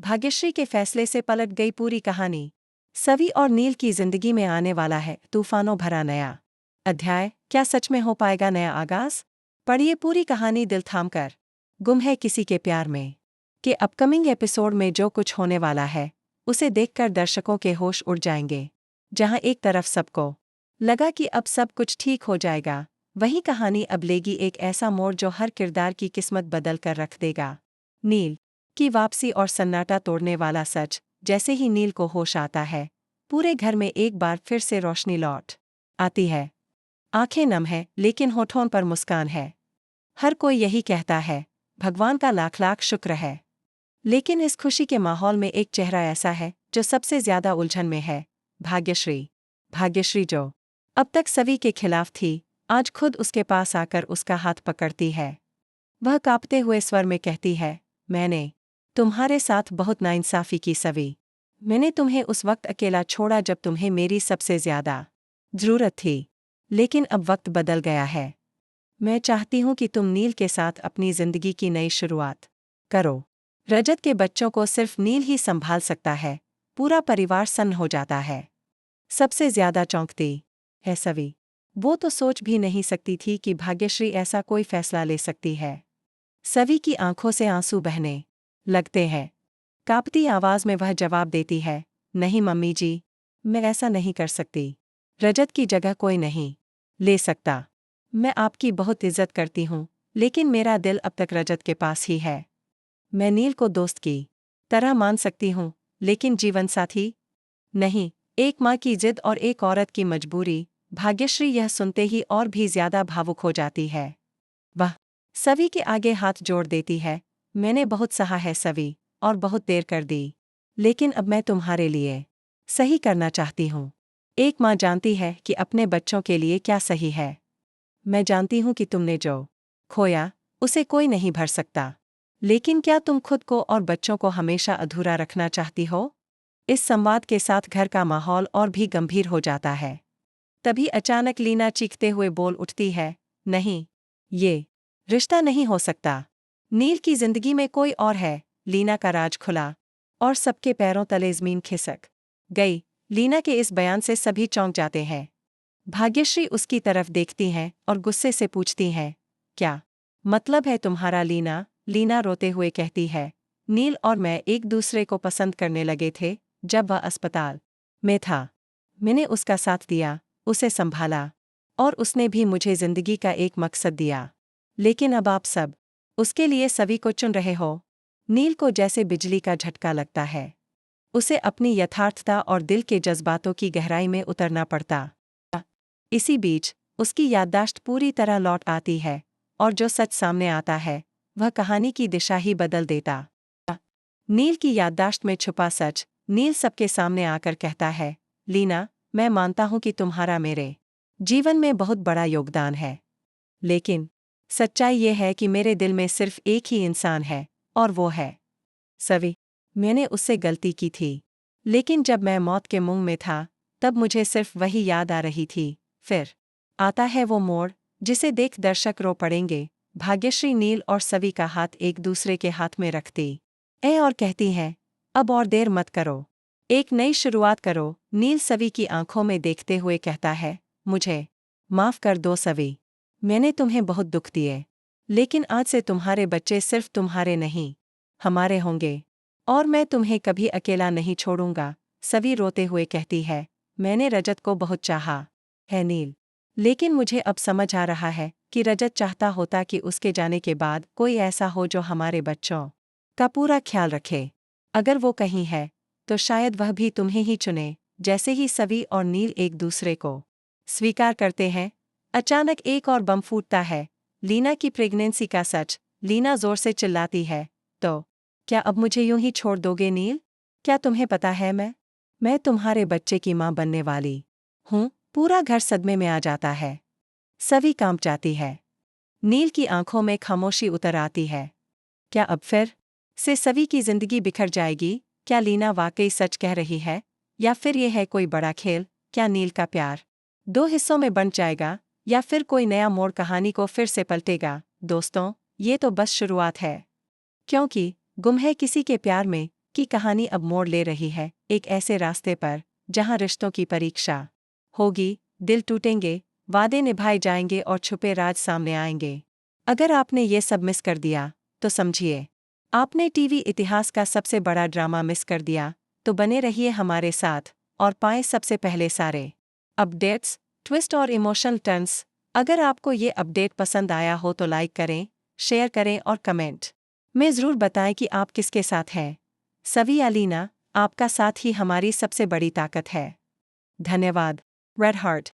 भाग्यश्री के फैसले से पलट गई पूरी कहानी। सवी और नील की जिंदगी में आने वाला है तूफानों भरा नया अध्याय। क्या सच में हो पाएगा नया आगाज? पढ़िए पूरी कहानी दिल थामकर। गुम है किसी के प्यार में के अपकमिंग एपिसोड में जो कुछ होने वाला है उसे देखकर दर्शकों के होश उड़ जाएंगे। जहां एक तरफ सबको लगा कि अब सब कुछ ठीक हो जाएगा, वहीं कहानी अब लेगी एक ऐसा मोड़ जो हर किरदार की किस्मत बदल कर रख देगा। नील की वापसी और सन्नाटा तोड़ने वाला सच। जैसे ही नील को होश आता है, पूरे घर में एक बार फिर से रोशनी लौट आती है। आंखें नम है लेकिन होठों पर मुस्कान है। हर कोई यही कहता है, भगवान का लाख लाख शुक्र है। लेकिन इस खुशी के माहौल में एक चेहरा ऐसा है जो सबसे ज्यादा उलझन में है। भाग्यश्री। भाग्यश्री जो अब तक सवी के खिलाफ थी, आज खुद उसके पास आकर उसका हाथ पकड़ती है। वह कांपते हुए स्वर में कहती है, मैंने तुम्हारे साथ बहुत नाइंसाफी की सवी। मैंने तुम्हें उस वक्त अकेला छोड़ा जब तुम्हें मेरी सबसे ज्यादा जरूरत थी। लेकिन अब वक्त बदल गया है। मैं चाहती हूं कि तुम नील के साथ अपनी जिंदगी की नई शुरुआत करो। रजत के बच्चों को सिर्फ नील ही संभाल सकता है। पूरा परिवार सन्न हो जाता है। सबसे ज्यादा चौंकती है सवी। वो तो सोच भी नहीं सकती थी कि भाग्यश्री ऐसा कोई फैसला ले सकती है। सवी की आंखों से आंसू बहने लगते हैं। कांपती आवाज में वह जवाब देती है, नहीं मम्मी जी, मैं ऐसा नहीं कर सकती। रजत की जगह कोई नहीं ले सकता। मैं आपकी बहुत इज्जत करती हूँ, लेकिन मेरा दिल अब तक रजत के पास ही है। मैं नील को दोस्त की तरह मान सकती हूँ, लेकिन जीवन साथी नहीं। एक माँ की जिद और एक औरत की मजबूरी। भाग्यश्री यह सुनते ही और भी ज्यादा भावुक हो जाती है। वह सवी के आगे हाथ जोड़ देती है, मैंने बहुत सहा है सवी, और बहुत देर कर दी। लेकिन अब मैं तुम्हारे लिए सही करना चाहती हूँ। एक माँ जानती है कि अपने बच्चों के लिए क्या सही है। मैं जानती हूँ कि तुमने जो खोया उसे कोई नहीं भर सकता। लेकिन क्या तुम खुद को और बच्चों को हमेशा अधूरा रखना चाहती हो? इस संवाद के साथ घर का माहौल और भी गंभीर हो जाता है। तभी अचानक लीना चीखते हुए बोल उठती है, नहीं, ये रिश्ता नहीं हो सकता। नील की जिंदगी में कोई और है। लीना का राज खुला और सबके पैरों तले जमीन खिसक गई। लीना के इस बयान से सभी चौंक जाते हैं। भाग्यश्री उसकी तरफ देखती हैं और गुस्से से पूछती हैं, क्या मतलब है तुम्हारा लीना? लीना रोते हुए कहती है, नील और मैं एक दूसरे को पसंद करने लगे थे जब वह अस्पताल में था। मैंने उसका साथ दिया, उसे संभाला, और उसने भी मुझे जिंदगी का एक मकसद दिया। लेकिन अब आप सब उसके लिए सभी को चुन रहे हो। नील को जैसे बिजली का झटका लगता है। उसे अपनी यथार्थता और दिल के जज्बातों की गहराई में उतरना पड़ता। इसी बीच उसकी याददाश्त पूरी तरह लौट आती है, और जो सच सामने आता है वह कहानी की दिशा ही बदल देता। नील की याददाश्त में छुपा सच। नील सबके सामने आकर कहता है, लीना, मैं मानता हूं कि तुम्हारा मेरे जीवन में बहुत बड़ा योगदान है। लेकिन सच्चाई ये है कि मेरे दिल में सिर्फ एक ही इंसान है, और वो है सवी। मैंने उससे गलती की थी, लेकिन जब मैं मौत के मुंह में था तब मुझे सिर्फ वही याद आ रही थी। फिर आता है वो मोड़ जिसे देख दर्शक रो पड़ेंगे। भाग्यश्री नील और सवी का हाथ एक दूसरे के हाथ में रखती और कहती हैं, अब और देर मत करो, एक नई शुरुआत करो। नील सवी की आंखों में देखते हुए कहता है, मुझे माफ कर दो सवी, मैंने तुम्हें बहुत दुख दिए। लेकिन आज से तुम्हारे बच्चे सिर्फ तुम्हारे नहीं, हमारे होंगे, और मैं तुम्हें कभी अकेला नहीं छोड़ूंगा। सवी रोते हुए कहती है, मैंने रजत को बहुत चाहा है नील, लेकिन मुझे अब समझ आ रहा है कि रजत चाहता होता कि उसके जाने के बाद कोई ऐसा हो जो हमारे बच्चों का पूरा ख्याल रखे। अगर वो कहीं है तो शायद वह भी तुम्हें ही चुने। जैसे ही सवी और नील एक दूसरे को स्वीकार करते हैं, अचानक एक और बम फूटता है। लीना की प्रेगनेंसी का सच। लीना जोर से चिल्लाती है, तो क्या अब मुझे यूं ही छोड़ दोगे नील? क्या तुम्हें पता है मैं तुम्हारे बच्चे की मां बनने वाली हूं? पूरा घर सदमे में आ जाता है। सवी कांप जाती है। नील की आंखों में खामोशी उतर आती है। क्या अब फिर से सवी की जिंदगी बिखर जाएगी? क्या लीना वाकई सच कह रही है, या फिर यह है कोई बड़ा खेल? क्या नील का प्यार दो हिस्सों में बंट जाएगा, या फिर कोई नया मोड़ कहानी को फिर से पलटेगा? दोस्तों, ये तो बस शुरुआत है, क्योंकि गुम है किसी के प्यार में की कहानी अब मोड़ ले रही है, एक ऐसे रास्ते पर जहां रिश्तों की परीक्षा होगी, दिल टूटेंगे, वादे निभाए जाएंगे और छुपे राज सामने आएंगे। अगर आपने ये सब मिस कर दिया, तो समझिए आपने टीवी इतिहास का सबसे बड़ा ड्रामा मिस कर दिया। तो बने रहिए हमारे साथ और पाएं सबसे पहले सारे अपडेट्स, ट्विस्ट और इमोशनल टर्न्स। अगर आपको ये अपडेट पसंद आया हो तो लाइक करें, शेयर करें और कमेंट में ज़रूर बताएं कि आप किसके साथ हैं। सवी अलीना, आपका साथ ही हमारी सबसे बड़ी ताकत है। धन्यवाद। Red heart.